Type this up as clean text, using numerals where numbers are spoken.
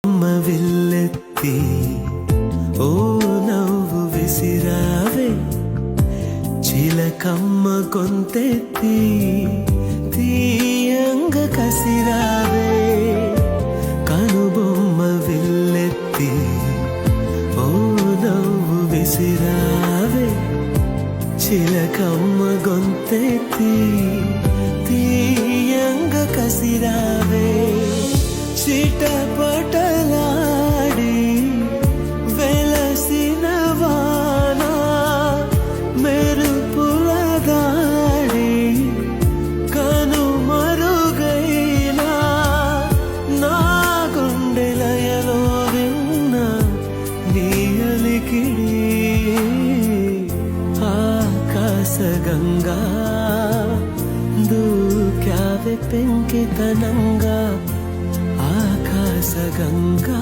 అమ్మ విల్లెత్తి ఓ నవ్వు విసిరావే చిలకమ్మ కొంతెత్తి తీయంగ కసిరావే కనుబొమ్మ విల్లెత్తి ఓ నవ్వు విసిరావే చిలకమ్మ గొంతెత్తి తీయంగ కసిరావే చిటపటలాడి వెలసిన వాన మెరుపుల దాడి కనుమరుగైనా నా గుండెలయలో విన్న నీ అలికిడి ఆకాశగంగా దూకావె పెంకితనంగా ఆకాశగంగా